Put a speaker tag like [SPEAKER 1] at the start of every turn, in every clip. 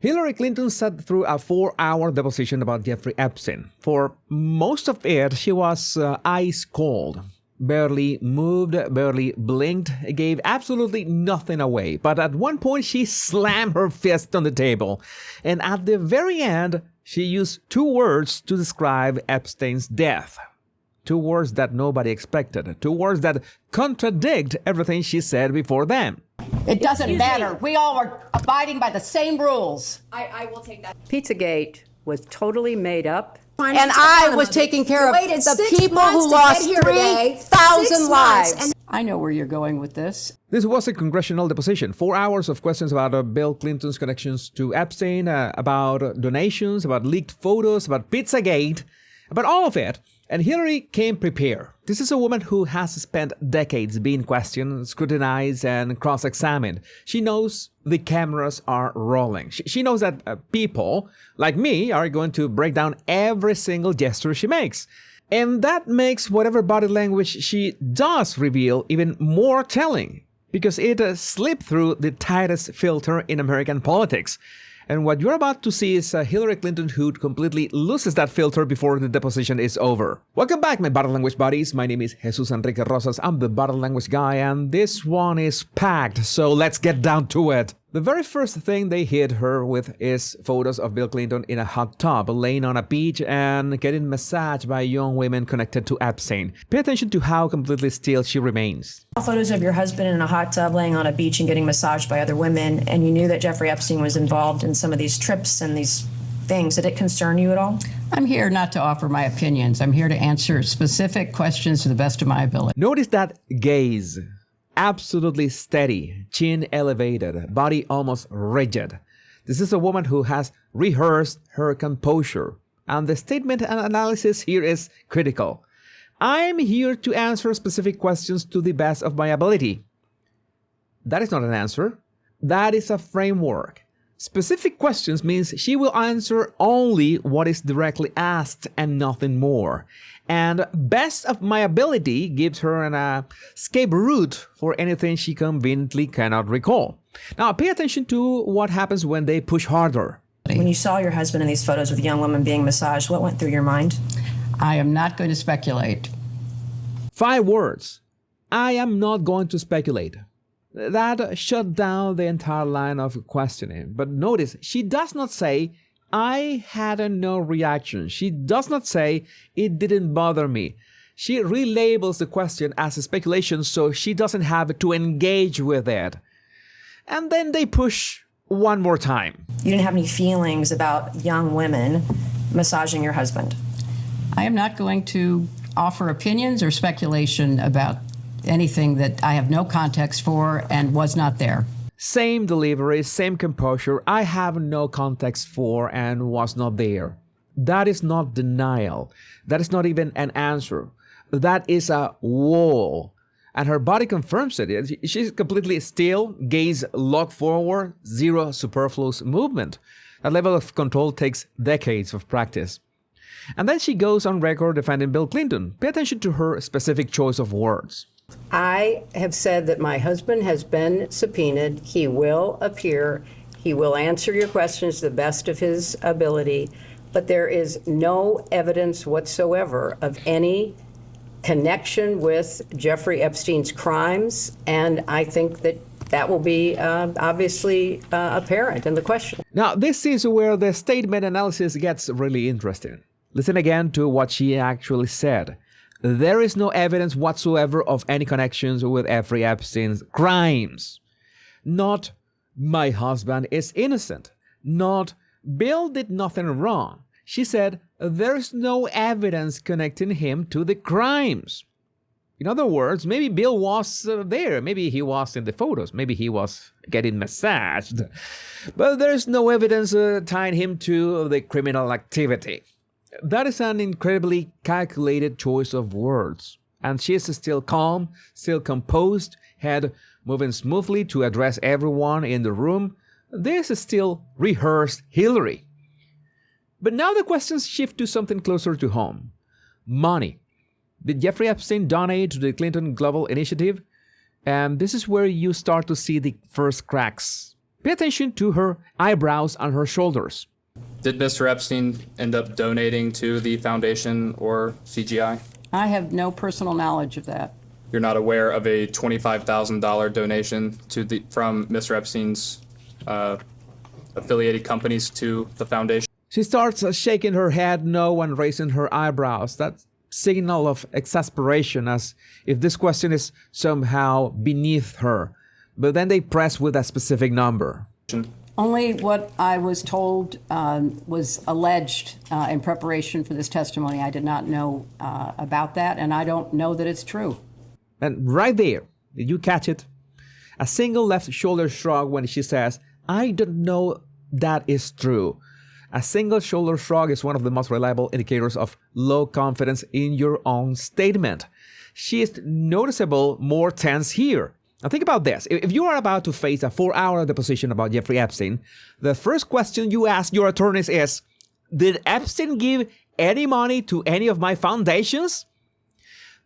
[SPEAKER 1] Hillary Clinton sat through a 4-hour deposition about Jeffrey Epstein. For most of it, she was ice cold. Barely moved, barely blinked, gave absolutely nothing away. But at one point, she slammed her fist on the table. And at the very end, she used 2 words to describe Epstein's death. 2 words that nobody expected. 2 words that contradict everything she said before then.
[SPEAKER 2] It doesn't matter. We all are abiding by the same rules.
[SPEAKER 3] I will take that.
[SPEAKER 4] Pizzagate was totally made up.
[SPEAKER 2] And I was taking care of the people who lost 3,000 lives.
[SPEAKER 4] I know where you're going with this.
[SPEAKER 1] This was a congressional deposition. 4 hours of questions about Bill Clinton's connections to Epstein, about donations, about leaked photos, about Pizzagate, about all of it. And Hillary came prepared. This is a woman who has spent decades being questioned, scrutinized, and cross-examined. She knows the cameras are rolling. She knows that people like me are going to break down every single gesture she makes. And that makes whatever body language she does reveal even more telling, because it slipped through the tightest filter in American politics. And what you're about to see is Hillary Clinton who completely loses that filter before the deposition is over. Welcome back, my body language buddies. My name is Jesus Enrique Rosas. I'm the body language guy, and this one is packed, so let's get down to it. The very first thing they hit her with is photos of Bill Clinton in a hot tub, laying on a beach and getting massaged by young women connected to Epstein. Pay attention to how completely still she remains.
[SPEAKER 5] Photos of your husband in a hot tub laying on a beach and getting massaged by other women, and you knew that Jeffrey Epstein was involved in some of these trips and these things. Did it concern you at all?
[SPEAKER 4] I'm here not to offer my opinions. I'm here to answer specific questions to the best of my ability.
[SPEAKER 1] Notice that gaze. Absolutely steady, chin elevated, body almost rigid. This is a woman who has rehearsed her composure. And the statement and analysis here is critical. I'm here to answer specific questions to the best of my ability. That is not an answer. That is a framework. Specific questions means she will answer only what is directly asked and nothing more. And best of my ability gives her an escape route for anything she conveniently cannot recall. Now, pay attention to what happens when they push harder.
[SPEAKER 5] When you saw your husband in these photos with a young woman being massaged, what went through your mind?
[SPEAKER 4] I am not going to speculate.
[SPEAKER 1] 5 words. I am not going to speculate. That shut down the entire line of questioning. But notice, she does not say, I had no reaction. She does not say, it didn't bother me. She relabels the question as a speculation so she doesn't have to engage with it. And then they push one more time.
[SPEAKER 5] You didn't have any feelings about young women massaging your husband?
[SPEAKER 4] I am not going to offer opinions or speculation about anything that I have no context for and was not there.
[SPEAKER 1] Same delivery, same composure. I have no context for and was not there. That is not denial. That is not even an answer. That is a wall. And her body confirms it. She's completely still, gaze locked forward, zero superfluous movement. That level of control takes decades of practice. And then she goes on record defending Bill Clinton. Pay attention to her specific choice of words.
[SPEAKER 6] I have said that my husband has been subpoenaed. He will appear. He will answer your questions to the best of his ability. But there is no evidence whatsoever of any connection with Jeffrey Epstein's crimes. And I think that that will be obviously apparent in the question.
[SPEAKER 1] Now, this is where the statement analysis gets really interesting. Listen again to what she actually said. There is no evidence whatsoever of any connections with Jeffrey Epstein's crimes. Not, my husband is innocent. Not, Bill did nothing wrong. She said, there is no evidence connecting him to the crimes. In other words, maybe Bill was there. Maybe he was in the photos. Maybe he was getting massaged. But there is no evidence tying him to the criminal activity. That is an incredibly calculated choice of words. And she is still calm, still composed, head moving smoothly to address everyone in the room. This is still rehearsed Hillary. But now the questions shift to something closer to home. Money. Did Jeffrey Epstein donate to the Clinton Global Initiative? And this is where you start to see the first cracks. Pay attention to her eyebrows and her shoulders.
[SPEAKER 3] Did Mr. Epstein end up donating to the foundation or CGI?
[SPEAKER 4] I have no personal knowledge of that.
[SPEAKER 3] You're not aware of a $25,000 donation from Mr. Epstein's affiliated companies to the foundation?
[SPEAKER 1] She starts shaking her head no and raising her eyebrows. That signal of exasperation, as if this question is somehow beneath her. But then they press with a specific number.
[SPEAKER 4] Only what I was told was alleged in preparation for this testimony. I did not know about that, and I don't know that it's true.
[SPEAKER 1] And right there, did you catch it? A single left shoulder shrug when she says, I don't know that is true. A single shoulder shrug is one of the most reliable indicators of low confidence in your own statement. She is noticeable more tense here. Now think about this. If you are about to face a 4-hour deposition about Jeffrey Epstein, the first question you ask your attorneys is, did Epstein give any money to any of my foundations?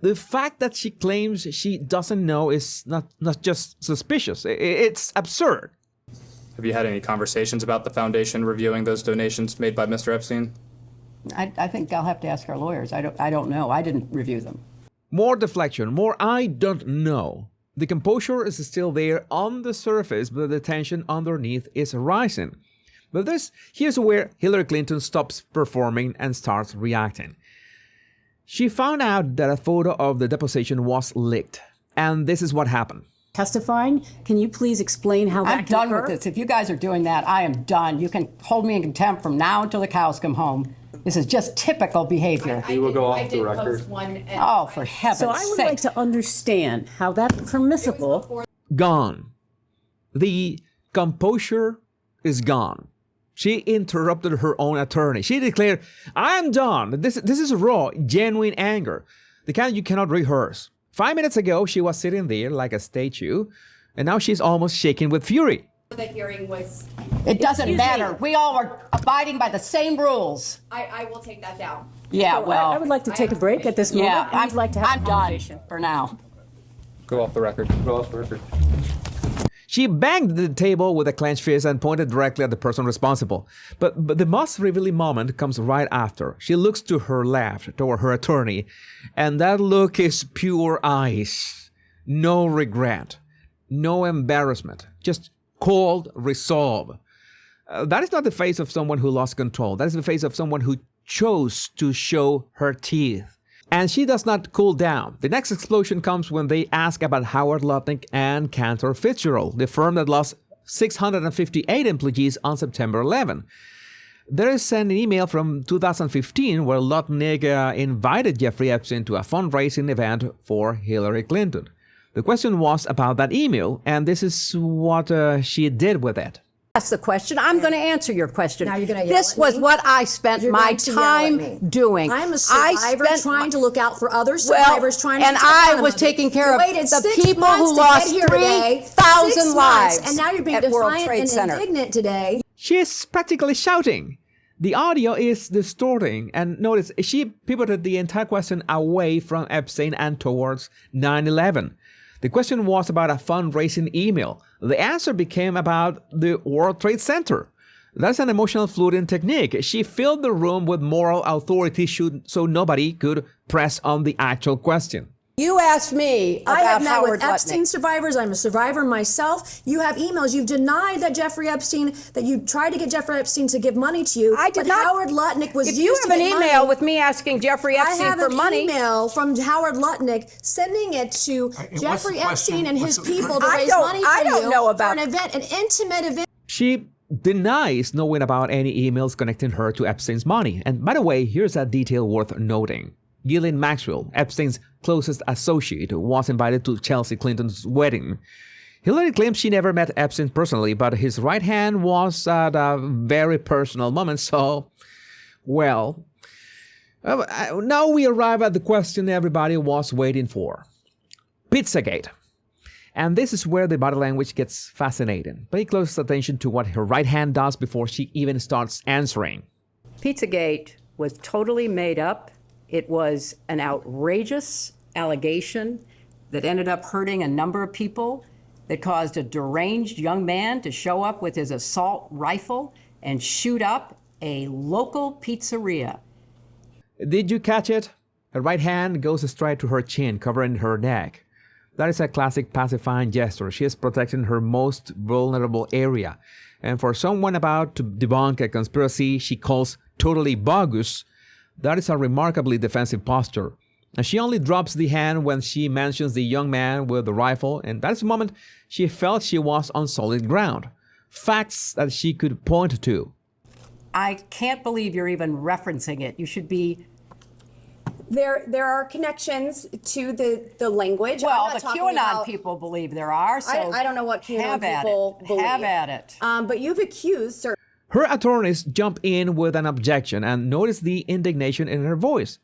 [SPEAKER 1] The fact that she claims she doesn't know is not just suspicious. It's absurd.
[SPEAKER 3] Have you had any conversations about the foundation reviewing those donations made by Mr. Epstein?
[SPEAKER 4] I think I'll have to ask our lawyers. I don't know. I didn't review them.
[SPEAKER 1] More deflection, more I don't know. The composure is still there on the surface, but the tension underneath is rising. But here's where Hillary Clinton stops performing and starts reacting. She found out that a photo of the deposition was leaked, and this is what happened.
[SPEAKER 7] Testifying, can you please explain how that
[SPEAKER 4] I'm done
[SPEAKER 7] occur?
[SPEAKER 4] with this. If you guys are doing that, I am done. You can hold me in contempt from now until the cows come home. This is just typical behavior.
[SPEAKER 3] We will go off the record.
[SPEAKER 4] Oh, for heaven's
[SPEAKER 7] So I would
[SPEAKER 4] sake.
[SPEAKER 7] like to understand how that's permissible.
[SPEAKER 1] Gone. The composure is gone. She interrupted her own attorney. She declared, I'm done. This is raw, genuine anger. The kind you cannot rehearse. 5 minutes ago, she was sitting there like a statue, and now she's almost shaking with fury.
[SPEAKER 2] The hearing was,
[SPEAKER 4] It doesn't
[SPEAKER 7] Excuse
[SPEAKER 4] matter.
[SPEAKER 7] me.
[SPEAKER 4] We all are abiding by the same rules.
[SPEAKER 2] I will take that down.
[SPEAKER 4] Yeah, well,
[SPEAKER 7] I would like to take a break at this moment.
[SPEAKER 4] yeah,
[SPEAKER 7] I'd like to have
[SPEAKER 4] I'm
[SPEAKER 7] a
[SPEAKER 4] done
[SPEAKER 7] conversation.
[SPEAKER 4] for now.
[SPEAKER 3] Go off the record. Go off the record.
[SPEAKER 1] She banged the table with a clenched fist and pointed directly at the person responsible. But the most revealing moment comes right after. She looks to her left, toward her attorney, and that look is pure ice. No regret, no embarrassment, just cold resolve. That is not the face of someone who lost control. That is the face of someone who chose to show her teeth. And she does not cool down. The next explosion comes when they ask about Howard Lutnick and Cantor Fitzgerald, the firm that lost 658 employees on September 11. There is an email from 2015 where Lutnick invited Jeffrey Epstein to a fundraising event for Hillary Clinton. The question was about that email, and this is what she did with it.
[SPEAKER 6] Ask the question. I'm going to answer your question.
[SPEAKER 5] Now you're gonna yell
[SPEAKER 6] This
[SPEAKER 5] at
[SPEAKER 6] was
[SPEAKER 5] me?
[SPEAKER 6] what I spent
[SPEAKER 5] You're
[SPEAKER 6] my
[SPEAKER 5] going to yell at
[SPEAKER 6] time
[SPEAKER 5] me.
[SPEAKER 6] doing.
[SPEAKER 5] I'm a
[SPEAKER 6] I
[SPEAKER 5] survivor
[SPEAKER 6] spent
[SPEAKER 5] trying to look out for other
[SPEAKER 6] Well,
[SPEAKER 5] survivors, trying to
[SPEAKER 6] and
[SPEAKER 5] protect
[SPEAKER 6] I
[SPEAKER 5] them
[SPEAKER 6] was
[SPEAKER 5] of it.
[SPEAKER 6] taking care
[SPEAKER 5] You
[SPEAKER 6] of
[SPEAKER 5] waited
[SPEAKER 6] the
[SPEAKER 5] 6
[SPEAKER 6] people
[SPEAKER 5] months
[SPEAKER 6] who
[SPEAKER 5] to
[SPEAKER 6] lost
[SPEAKER 5] get here today.
[SPEAKER 6] 3,000
[SPEAKER 5] 6 months,
[SPEAKER 6] lives
[SPEAKER 5] and now you're being
[SPEAKER 6] at World
[SPEAKER 5] defiant
[SPEAKER 6] Trade
[SPEAKER 5] and
[SPEAKER 6] Center.
[SPEAKER 5] indignant today.
[SPEAKER 1] She is practically shouting. The audio is distorting, and notice she pivoted the entire question away from Epstein and towards 9/11. The question was about a fundraising email. The answer became about the World Trade Center. That's an emotional flooding technique. She filled the room with moral authority so nobody could press on the actual question.
[SPEAKER 6] You asked me
[SPEAKER 5] I have
[SPEAKER 6] about
[SPEAKER 5] met
[SPEAKER 6] Howard
[SPEAKER 5] with Epstein
[SPEAKER 6] Lutnick.
[SPEAKER 5] survivors. I'm a survivor myself. You have emails. You've denied that that you tried to get Jeffrey Epstein to give money to you.
[SPEAKER 6] I did
[SPEAKER 5] but
[SPEAKER 6] not.
[SPEAKER 5] Howard Lutnick was
[SPEAKER 6] If
[SPEAKER 5] used
[SPEAKER 6] you
[SPEAKER 5] to
[SPEAKER 6] have an
[SPEAKER 5] get
[SPEAKER 6] email
[SPEAKER 5] money.
[SPEAKER 6] with me asking Jeffrey
[SPEAKER 5] I
[SPEAKER 6] Epstein
[SPEAKER 5] have
[SPEAKER 6] for
[SPEAKER 5] an
[SPEAKER 6] money,
[SPEAKER 5] email from Howard Lutnick sending it to
[SPEAKER 8] what's the
[SPEAKER 5] Jeffrey
[SPEAKER 8] question?
[SPEAKER 5] Epstein and his
[SPEAKER 8] What's the-
[SPEAKER 5] people to
[SPEAKER 6] I
[SPEAKER 5] raise
[SPEAKER 6] don't-
[SPEAKER 5] money for
[SPEAKER 6] I don't
[SPEAKER 5] you
[SPEAKER 6] know about-
[SPEAKER 5] for an event, an intimate event.
[SPEAKER 1] She denies knowing about any emails connecting her to Epstein's money. And by the way, here's a detail worth noting. Ghislaine Maxwell, Epstein's closest associate, was invited to Chelsea Clinton's wedding. Hillary claims she never met Epstein personally, but his right hand was at a very personal moment, so, well, now we arrive at the question everybody was waiting for. Pizzagate. And this is where the body language gets fascinating. Pay close attention to what her right hand does before she even starts answering.
[SPEAKER 6] Pizzagate was totally made up. It was an outrageous allegation
[SPEAKER 4] That ended up hurting a number of people. that caused a deranged young man to show up with his assault rifle and shoot up a local pizzeria.
[SPEAKER 1] Did you catch it? Her right hand goes straight to her chin, covering her neck. That is a classic pacifying gesture. She is protecting her most vulnerable area. And for someone about to debunk a conspiracy she calls totally bogus, that is a remarkably defensive posture. And she only drops the hand when she mentions the young man with the rifle, and that's the moment she felt she was on solid ground. Facts that she could point to.
[SPEAKER 4] I can't believe you're even referencing it. You should be.
[SPEAKER 8] There are connections to the language.
[SPEAKER 4] Well,
[SPEAKER 8] I'm not
[SPEAKER 4] the
[SPEAKER 8] talking
[SPEAKER 4] QAnon
[SPEAKER 8] about,
[SPEAKER 4] people believe there are. So
[SPEAKER 8] I don't know what QAnon
[SPEAKER 4] have at
[SPEAKER 8] people
[SPEAKER 4] it.
[SPEAKER 8] believe.
[SPEAKER 4] Have at it.
[SPEAKER 8] But you've accused certain.
[SPEAKER 1] Her attorneys jump in with an objection, and notice the indignation in her voice.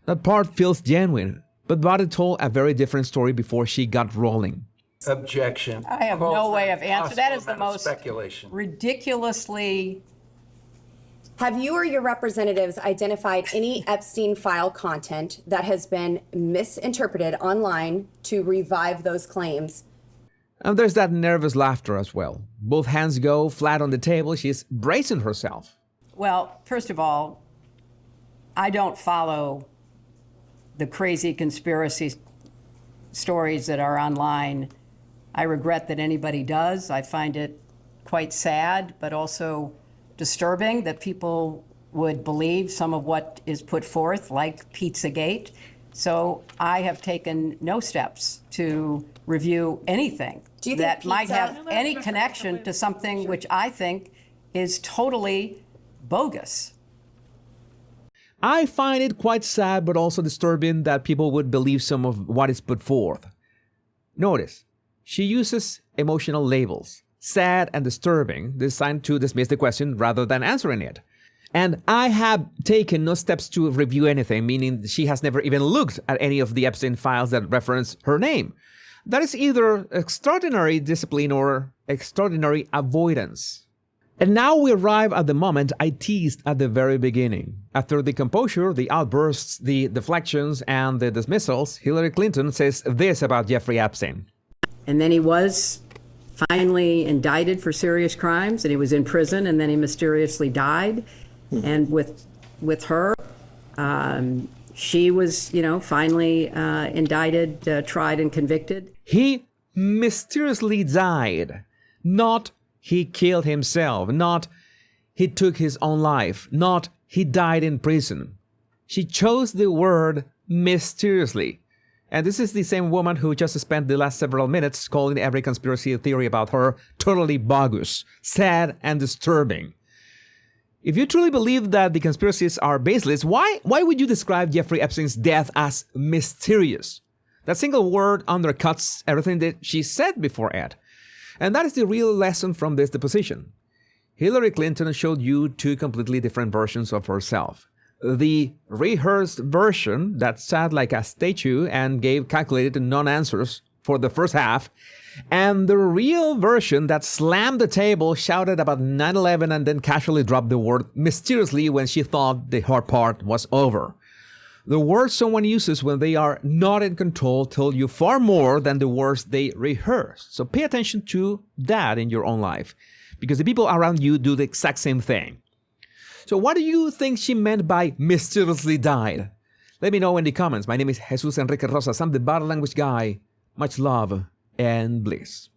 [SPEAKER 1] That part feels genuine, but Body told a very different story before she got rolling.
[SPEAKER 9] Objection.
[SPEAKER 4] I have
[SPEAKER 9] Calls
[SPEAKER 4] no
[SPEAKER 9] for
[SPEAKER 4] way of answering. That is the
[SPEAKER 9] possible amount of
[SPEAKER 4] most
[SPEAKER 9] speculation.
[SPEAKER 4] ridiculously.
[SPEAKER 8] Have you or your representatives identified any Epstein file content that has been misinterpreted online to revive those claims?
[SPEAKER 1] And there's that nervous laughter as well. Both hands go flat on the table. She's bracing herself.
[SPEAKER 4] Well, first of all, I don't follow the crazy conspiracy stories that are online. I regret that anybody does. I find it quite sad, but also disturbing that people would believe some of what is put forth, like Pizzagate. So I have taken no steps to review anything
[SPEAKER 8] Do you think
[SPEAKER 4] that might
[SPEAKER 8] pizza-
[SPEAKER 4] have any connection to something which I think is totally bogus.
[SPEAKER 1] I find it quite sad but also disturbing that people would believe some of what is put forth. Notice, she uses emotional labels, sad and disturbing, designed to dismiss the question rather than answering it. And I have taken no steps to review anything, meaning she has never even looked at any of the Epstein files that reference her name. That is either extraordinary discipline or extraordinary avoidance. And now we arrive at the moment I teased at the very beginning. After the composure, the outbursts, the deflections, and the dismissals, Hillary Clinton says this about Jeffrey Epstein.
[SPEAKER 4] And then he was finally indicted for serious crimes, and he was in prison, and then he mysteriously died. And with her, she was, finally indicted, tried, and convicted.
[SPEAKER 1] He mysteriously died. Not he killed himself. Not he took his own life. Not he died in prison. She chose the word mysteriously. And this is the same woman who just spent the last several minutes calling every conspiracy theory about her totally bogus, sad, and disturbing. If you truly believe that the conspiracies are baseless, why would you describe Jeffrey Epstein's death as mysterious? That single word undercuts everything that she said before it. And that is the real lesson from this deposition. Hillary Clinton showed you two completely different versions of herself. The rehearsed version that sat like a statue and gave calculated non-answers for the first half, and the real version that slammed the table, shouted about 9/11, and then casually dropped the word mysteriously when she thought the hard part was over. The words someone uses when they are not in control tell you far more than the words they rehearse. So pay attention to that in your own life, because the people around you do the exact same thing. So what do you think she meant by mysteriously died? Let me know in the comments. My name is Jesus Enrique Rosas. I'm the Body Language Guy. Much love and bliss.